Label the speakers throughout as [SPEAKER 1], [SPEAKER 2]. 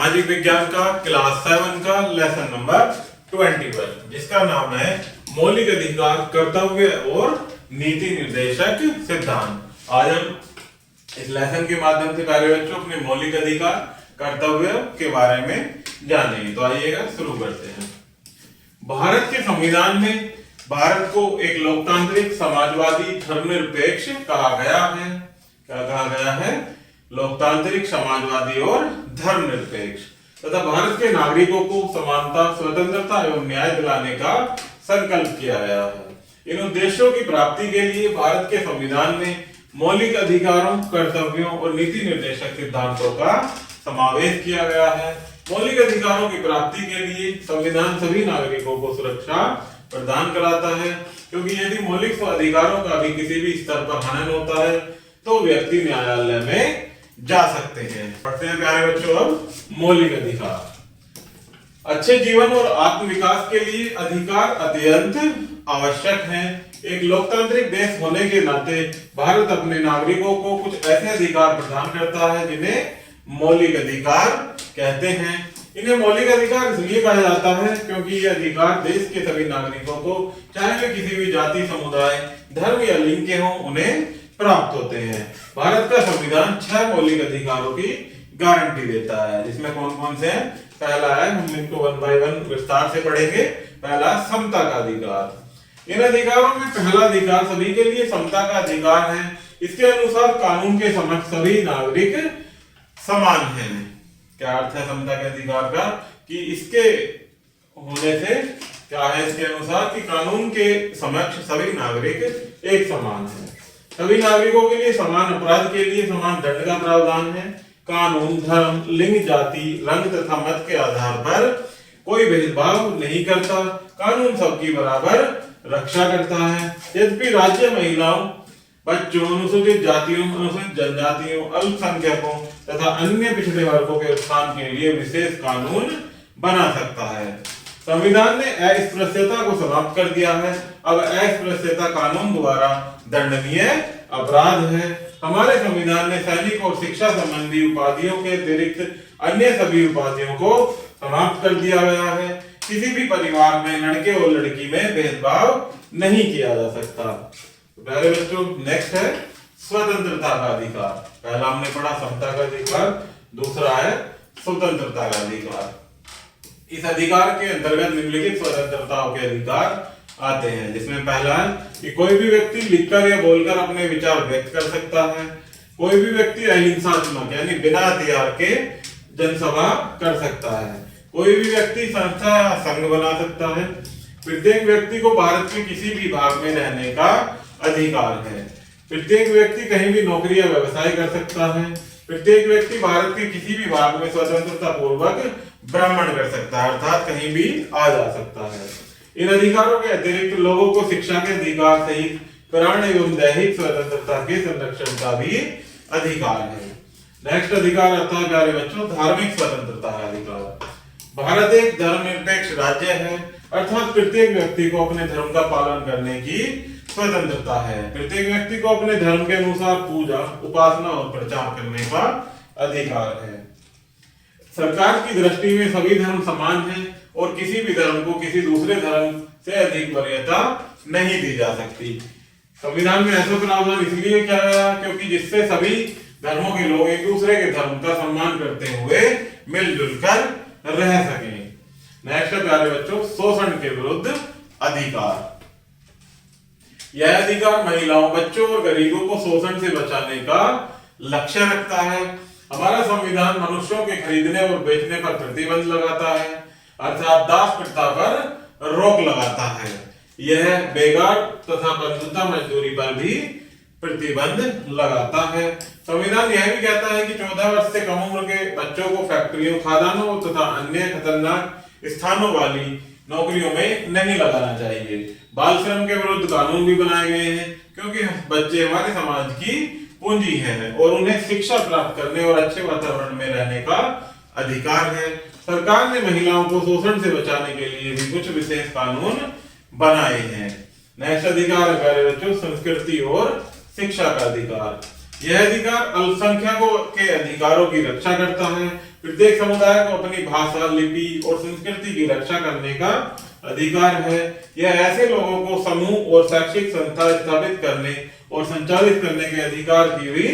[SPEAKER 1] सामाजिक विज्ञान का क्लास 7 का लेसन नंबर 21, जिसका नाम है मौलिक अधिकार, कर्तव्य और नीति निर्देशक सिद्धांत। आज हम इस लेसन के माध्यम से प्यारे बच्चों अपने मौलिक अधिकार, कर्तव्य के बारे में जानेंगे। तो आइएगा शुरू करते हैं। भारत के संविधान में भारत को एक लोकतांत्रिक, समाजवादी, धर्मनिरपेक्ष कहा गया है। क्या कहा गया है? लोकतांत्रिक, समाजवादी और धर्मनिरपेक्ष। तथा भारत के नागरिकों को समानता, स्वतंत्रता एवं न्याय दिलाने का संकल्प किया गया है। इन उद्देश्यों की प्राप्ति के लिए भारत के संविधान में मौलिक अधिकारों, कर्तव्यों और नीति निर्देशक सिद्धांतों का समावेश किया गया है। मौलिक अधिकारों की प्राप्ति के लिए संविधान सभी नागरिकों को सुरक्षा प्रदान कराता है, क्योंकि यदि मौलिक अधिकारों का भी किसी भी स्तर पर हनन होता है तो व्यक्ति न्यायालय में जा सकते हैं। पढ़ते हैं प्यारे बच्चों अब मौलिक अधिकार। अच्छे जीवन और आत्म विकास के लिए अधिकार अत्यंत आवश्यक हैं। एक लोकतांत्रिक देश होने के नाते भारत अपने नागरिकों को कुछ ऐसे अधिकार प्रदान करता है जिन्हें मौलिक अधिकार कहते हैं। इन्हें मौलिक अधिकार इसलिए कहा जाता है क्योंकि ये अधिकार देश के सभी नागरिकों को, चाहे वे किसी भी जाति, समुदाय, धर्म या लिंग के हों, उन्हें प्राप्त होते हैं। भारत का संविधान 6 मौलिक अधिकारों की गारंटी देता है, जिसमें कौन कौन से हैं? पहला है, हम इनको 1 बाय 1 विस्तार से पढ़ेंगे। पहला, समता का अधिकार। इन अधिकारों में पहला अधिकार सभी के लिए समता का अधिकार है। इसके अनुसार कानून के समक्ष सभी नागरिक समान हैं। क्या अर्थ है समता के अधिकार का? कि इसके होने से क्या है, इसके अनुसार कि कानून के समक्ष सभी नागरिक एक समान हैं। सभी नागरिकों के लिए समान अपराध के लिए समान दंड का प्रावधान है। कानून धर्म, लिंग, जाति, रंग तथा मत के आधार पर कोई भेदभाव नहीं करता। कानून सबकी बराबर रक्षा करता है। यद्यपि राज्य महिलाओं, बच्चों, अनुसूचित जातियों, अनुसूचित जनजातियों, अल्पसंख्यकों तथा अन्य पिछड़े वर्गों के उत्थान के लिए विशेष कानून बना सकता है। संविधान ने अस्पृश्यता को समाप्त कर दिया है। अब अस्पृश्यता कानून द्वारा दंडनीय अपराध है। हमारे संविधान ने सैनिक और शिक्षा संबंधी उपाधियों के अतिरिक्त अन्य सभी उपाधियों को समाप्त कर दिया गया है। किसी भी परिवार में लड़के और लड़की में भेदभाव नहीं किया जा सकता। प्यारे बच्चों, नेक्स्ट है स्वतंत्रता का अधिकार। पहला हमने पढ़ा समता का अधिकार, दूसरा है स्वतंत्रता का अधिकार। इस अधिकार के अंतर्गत निम्नलिखित स्वतंत्रताओं के अधिकार आते हैं, जिसमें पहला है कि कोई भी व्यक्ति लिखकर या बोलकर अपने विचार व्यक्त कर सकता है। कोई भी व्यक्ति अहिंसात्मक यानी बिना हथियार के जनसभा कर सकता है। कोई भी व्यक्ति संस्था या संघ बना सकता है। प्रत्येक व्यक्ति को भारत के किसी भी भाग में रहने का अधिकार है। प्रत्येक व्यक्ति कहीं भी नौकरी या व्यवसाय कर सकता है। प्रत्येक व्यक्ति भारत के किसी भी भाग में स्वतंत्रता पूर्वक भ्रमण कर सकता है, अर्थात कहीं भी आ जा सकता है। इन अधिकारों के अतिरिक्त लोगों को शिक्षा के अधिकार सहित प्राण एवं दैहिक स्वतंत्रता के संरक्षण का भी अधिकार है। नेक्स्ट अधिकार आता है प्यारे बच्चों धार्मिक स्वतंत्रता का अधिकार। भारत एक धर्मनिरपेक्ष राज्य है, अर्थात प्रत्येक व्यक्ति को अपने धर्म का पालन करने की स्वतंत्रता है। प्रत्येक व्यक्ति को अपने धर्म के अनुसार पूजा, उपासना और प्रचार करने का अधिकार है। सरकार की दृष्टि में सभी धर्म समान हैं और किसी भी धर्म को किसी दूसरे धर्म से अधिक वरीयता नहीं दी जा सकती। संविधान में ऐसा प्रावधान इसलिए किया गया क्योंकि जिससे सभी धर्मों के लोग एक दूसरे के धर्म का सम्मान करते हुए मिलजुल कर रह सकें। नेक्स्ट है प्यारे बच्चों शोषण के विरुद्ध अधिकार। यह अधिकार महिलाओं, बच्चों और गरीबों को शोषण से बचाने का लक्ष्य रखता है। हमारा संविधान मनुष्यों के खरीदने और बेचने पर प्रतिबंध लगाता है, अर्थात दास प्रथा पर रोक लगाता है। यह बेगार तथा बंधुता मजदूरी पर भी प्रतिबंध लगाता है। संविधान यह भी कहता है कि 14 वर्ष से कम उम्र के बच्चों को फैक्ट्रियों, खदानों तथा अन्य खतरनाक स्थानों वाली नौकरियों में नहीं लगाना चाहिए। बाल श्रम के विरुद्ध कानून भी बनाए गए हैं, क्योंकि बच्चे हमारे समाज की पूंजी है और उन्हें शिक्षा प्राप्त करने और अच्छे वातावरण में रहने का अधिकार है। सरकार ने महिलाओं को शोषण से बचाने के लिए भी कुछ विशेष कानून बनाए हैं। नेक्स्ट अधिकार है प्यारे बच्चों संस्कृति और शिक्षा का अधिकार। यह अधिकार अल्पसंख्यकों के अधिकारों की रक्षा करता है। प्रत्येक समुदाय को अपनी भाषा, लिपि और संस्कृति की रक्षा करने का अधिकार है। यह ऐसे लोगों को समूह और शैक्षिक संस्था स्थापित करने और संचालित करने के अधिकार की भी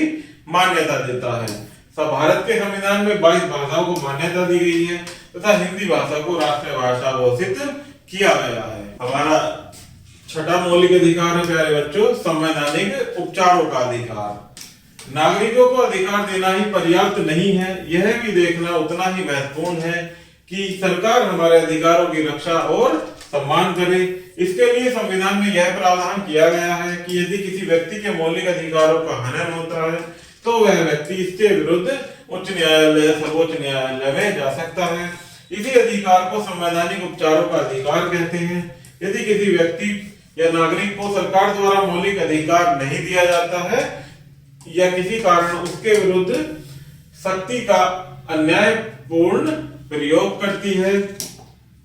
[SPEAKER 1] मान्यता देता है। भारत के संविधान में 22 भाषाओं को मान्यता दी गई है तथा हिंदी भाषा को राष्ट्रीय भाषा घोषित किया गया है। हमारा छठा मौलिक अधिकार है प्यारे बच्चों, संवैधानिक उपचारों का अधिकार। नागरिकों को अधिकार देना ही पर्याप्त नहीं है, यह भी देखना उतना ही महत्वपूर्ण है कि सरकार हमारे अधिकारों की रक्षा और सम्मान करे। इसके लिए संविधान में यह प्रावधान किया गया है कि यदि किसी व्यक्ति के मौलिक अधिकारों का हनन होता है तो वह व्यक्ति इसके विरुद्ध उच्च न्यायालय, सर्वोच्च न्यायालय में जा सकता है। इसी अधिकार को संवैधानिक उपचारों का अधिकार कहते हैं। यदि किसी व्यक्ति या नागरिक को सरकार द्वारा मौलिक अधिकार नहीं दिया जाता है या किसी कारण उसके विरुद्ध शक्ति का अन्यायपूर्ण प्रयोग करती है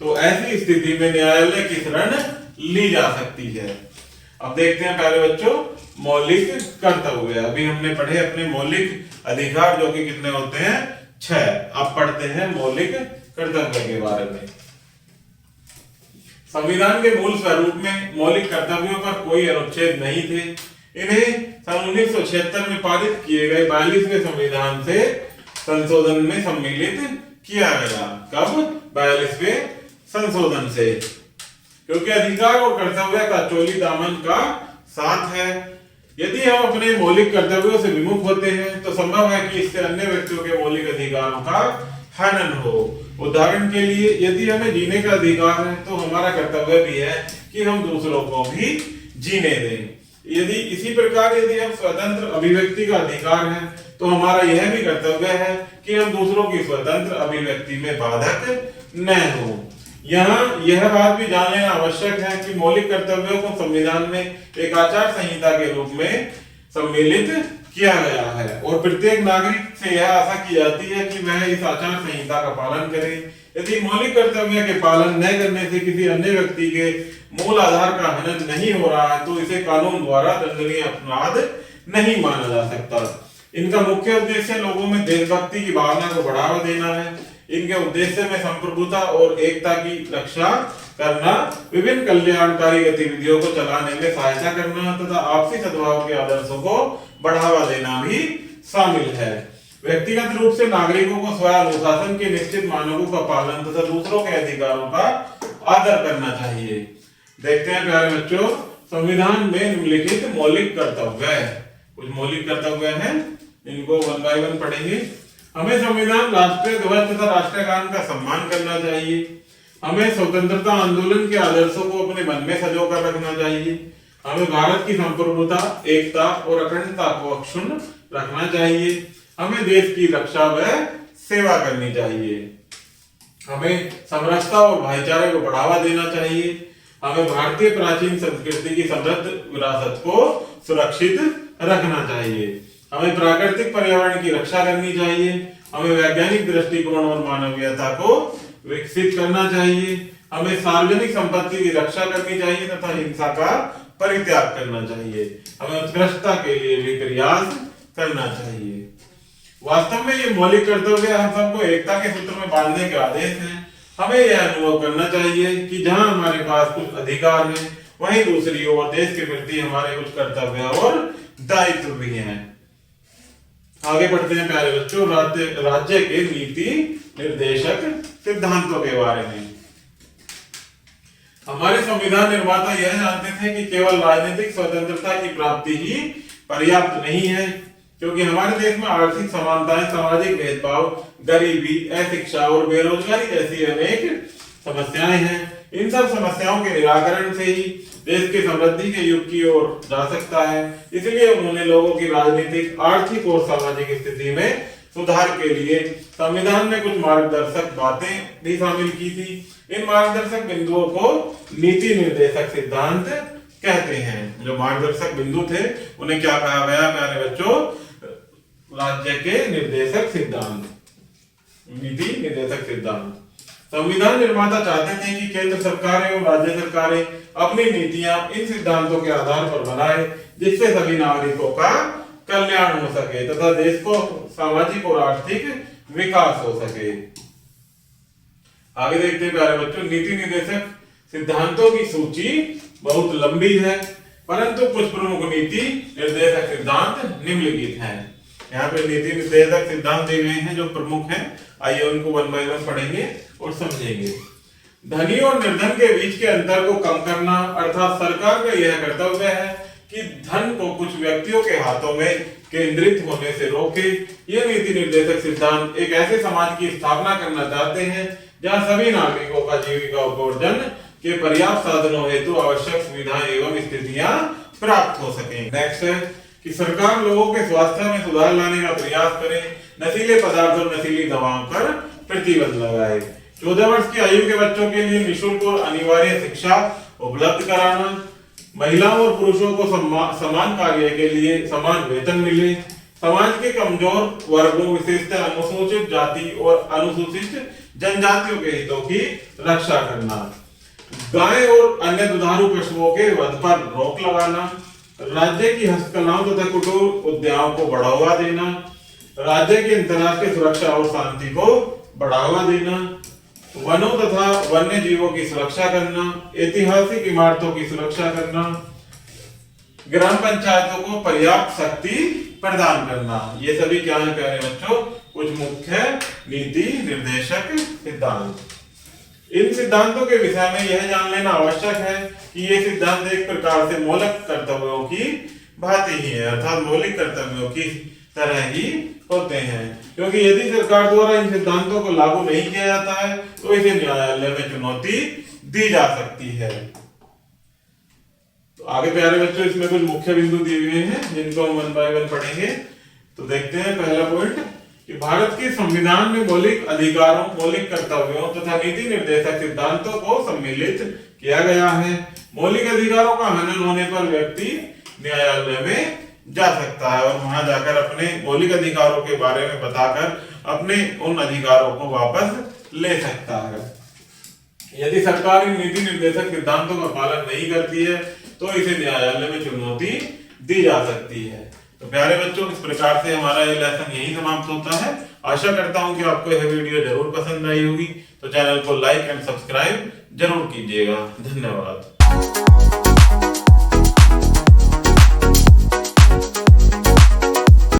[SPEAKER 1] तो ऐसी स्थिति में न्यायालय की शरण ली जा सकती है। अब देखते हैं पहले बच्चों मौलिक कर्तव्य। अभी हमने पढ़े अपने मौलिक अधिकार जो कि कितने होते हैं, 6। अब पढ़ते हैं मौलिक कर्तव्य के बारे में। संविधान के मूल स्वरूप में मौलिक कर्तव्यों पर कोई अनुच्छेद नहीं थे। इन्हें सन 1976 में पारित किए गए 42वें संविधान से संशोधन में सम्मिलित किया गया। कब? 42वें संशोधन से। क्योंकि अधिकार और कर्तव्य का चोली दामन का साथ है। यदि हम अपने मौलिक कर्तव्यों से विमुख होते हैं तो संभव है कि इससे अन्य व्यक्तियों के मौलिक अधिकारों का हनन हो। उदाहरण के लिए यदि हमें जीने का अधिकार है तो हमारा कर्तव्य भी है कि हम दूसरों को भी जीने दें। यदि इसी प्रकार यदि हम स्वतंत्र अभिव्यक्ति का अधिकार है तो हमारा यह भी कर्तव्य है कि हम दूसरों की स्वतंत्र अभिव्यक्ति में बाधक न हो। यहाँ यह बात भी जान लेना आवश्यक है कि मौलिक कर्तव्यों को संविधान में एक आचार संहिता के रूप में सम्मिलित किया गया है और प्रत्येक नागरिक से यह आशा की जाती है कि वह इस आचार संहिता का पालन करे। यदि मौलिक कर्तव्य के पालन न करने से किसी अन्य व्यक्ति के मूल आधार का हनन नहीं हो रहा है तो इसे कानून द्वारा दंडनीय अपराध नहीं माना जा सकता। इनका मुख्य उद्देश्य लोगों में देशभक्ति की भावना को बढ़ावा देना है। इनके उद्देश्य में संप्रभुता और एकता की रक्षा करना, विभिन्न कल्याणकारी गतिविधियों को चलाने में सहायता करना तथा आपसी सद्भाव के आदर्शों को बढ़ावा देना भी शामिल है। व्यक्तिगत रूप से नागरिकों को स्वयं अनुशासन के निश्चित मानकों का पालन तथा दूसरों के अधिकारों का आदर करना चाहिए। देखते हैं प्यारे बच्चों संविधान में निम्नलिखित मौलिक कर्तव्य। कुछ मौलिक कर्तव्य हैं, इनको 1 बाय 1 पढ़ेंगे। हमें संविधान, राष्ट्रीय ध्वज तथा राष्ट्रीय गान का सम्मान करना चाहिए। हमें स्वतंत्रता आंदोलन के आदर्शों को अपने मन में सजो कर रखना चाहिए। हमें भारत की संप्रभुता, एकता और अखंडता को अक्षुण्ण रखना चाहिए। हमें देश की रक्षा व सेवा करनी चाहिए। हमें समरसता और भाईचारे को बढ़ावा देना चाहिए। हमें भारतीय प्राचीन संस्कृति की समृद्ध विरासत को सुरक्षित रखना चाहिए। हमें प्राकृतिक पर्यावरण की रक्षा करनी चाहिए। हमें वैज्ञानिक दृष्टिकोण और मानवीयता को विकसित करना चाहिए। हमें सार्वजनिक संपत्ति की रक्षा करनी चाहिए तथा हिंसा का परित्याग करना चाहिए। हमें उत्कृष्टता के लिए भी प्रयास करना चाहिए। वास्तव में ये मौलिक कर्तव्य हम सबको एकता के सूत्र में बांधने के आदेश हैं। हमें यह अनुभव करना चाहिए कि जहां हमारे पास कुछ अधिकार हैं वहीं दूसरी ओर देश के प्रति हमारे कुछ कर्तव्य और दायित्व भी हैं। आगे बढ़ते हैं प्यारे बच्चों राज्य के नीति निर्देशक सिद्धांतों के बारे में। हमारे संविधान निर्माता यह जानते थे कि केवल राजनीतिक स्वतंत्रता की प्राप्ति ही पर्याप्त नहीं है, क्योंकि हमारे देश में आर्थिक समानताएं, सामाजिक भेदभाव, गरीबी, अशिक्षा और बेरोजगारी जैसी अनेक समस्याएं हैं। इन सब समस्याओं के निराकरण से ही देश की समृद्धि के युग की ओर जा सकता है। इसलिए उन्होंने लोगों की राजनीतिक, आर्थिक और सामाजिक स्थिति में सुधार के लिए संविधान में कुछ मार्गदर्शक बातें भी शामिल की थी। इन मार्गदर्शक बिंदुओं को नीति निर्देशक सिद्धांत कहते हैं। जो मार्गदर्शक बिंदु थे उन्हें क्या कहा गया प्यारे बच्चों? राज्य के निर्देशक सिद्धांत, नीति निर्देशक सिद्धांत। संविधान निर्माता चाहते थे कि केंद्र सरकारें और राज्य सरकारें अपनी नीतियां इन सिद्धांतों के आधार पर बनाए, जिससे सभी नागरिकों का कल्याण हो सके तथा देश को सामाजिक और आर्थिक विकास हो सके। आगे देखते हैं प्यारे बच्चों, नीति निर्देशक सिद्धांतों की सूची बहुत लंबी है, परंतु कुछ प्रमुख नीति निर्देशक सिद्धांत निम्नलिखित हैं। यहाँ पे नीति निर्देशक सिद्धांत दिए गए हैं जो प्रमुख हैं, आइए उनको वन बाय वन पढ़ेंगे और समझेंगे। धनी और निर्धन के बीच के अंतर को कम करना, अर्थात सरकार का यह कर्तव्य है कि धन को कुछ व्यक्तियों के हाथों में केंद्रित होने से रोके। यह नीति निर्देशक सिद्धांत एक ऐसे समाज की स्थापना करना चाहते हैं जहां सभी नागरिकों का जीविका उपार्जन के पर्याप्त साधनों हेतु आवश्यक सुविधाएं एवं स्थितियां प्राप्त हो सकें। नेक्स्ट है कि सरकार लोगों के स्वास्थ्य में सुधार लाने का प्रयास करे, नशीले पदार्थ और नशीली दवाओं पर प्रतिबंध लगाए। 14 वर्ष की आयु के बच्चों के लिए निःशुल्क और अनिवार्य शिक्षा उपलब्ध कराना, महिलाओं और पुरुषों को समान कार्य के लिए समान वेतन मिले, समाज के कमजोर वर्गों विशेषतः अनुसूचित जाति और अनुसूचित जनजातियों के हितों की रक्षा करना, गाय और अन्य दुधारू पशुओं के वध पर रोक लगाना, राज्य की हस्तकलाओं तथा कुटीर उद्योगों को बढ़ावा देना, राज्य की अंतर्राष्ट्रीय सुरक्षा और शांति को बढ़ावा देना, वनों तथा वन्य जीवों की सुरक्षा करना, ऐतिहासिक इमारतों की सुरक्षा करना, ग्राम पंचायतों को पर्याप्त शक्ति प्रदान करना। ये सभी क्या है प्यारे बच्चों, कुछ मुख्य नीति निर्देशक सिद्धांत। इन सिद्धांतों के विषय में यह जान लेना आवश्यक है कि ये सिद्धांत एक प्रकार से मौलिक कर्तव्यों की भांति ही है, अर्थात मौलिक कर्तव्यों की तरह ही होते हैं, क्योंकि यदि सरकार द्वारा इन सिद्धांतों को लागू नहीं किया जाता है तो इसे न्यायालय में चुनौती दी जा सकती है। तो आगे प्यारे बच्चों इसमें कुछ मुख्य बिंदु दिए हुए हैं जिनको हम वन बाय वन पढ़ेंगे। तो देखते हैं पहला पॉइंट कि भारत के संविधान में मौलिक अधिकारों, मौलिक कर्तव्यों तथा नीति निर्देशक सिद्धांतों को सम्मिलित किया गया है। मौलिक अधिकारों का हनन होने पर व्यक्ति न्यायालय में जा सकता है और वहां जाकर अपने मौलिक अधिकारों के बारे में बताकर अपने उन अधिकारों को वापस ले सकता है। यदि सरकार इन नीति निर्देशक सिद्धांतों का पालन नहीं करती है तो इसे न्यायालय में चुनौती दी जा सकती है। तो प्यारे बच्चों, इस प्रकार से हमारा ये लेसन यही समाप्त होता है। आशा करता हूं कि आपको यह वीडियो जरूर पसंद आई होगी, तो चैनल को लाइक एंड सब्सक्राइब जरूर कीजिएगा। धन्यवाद।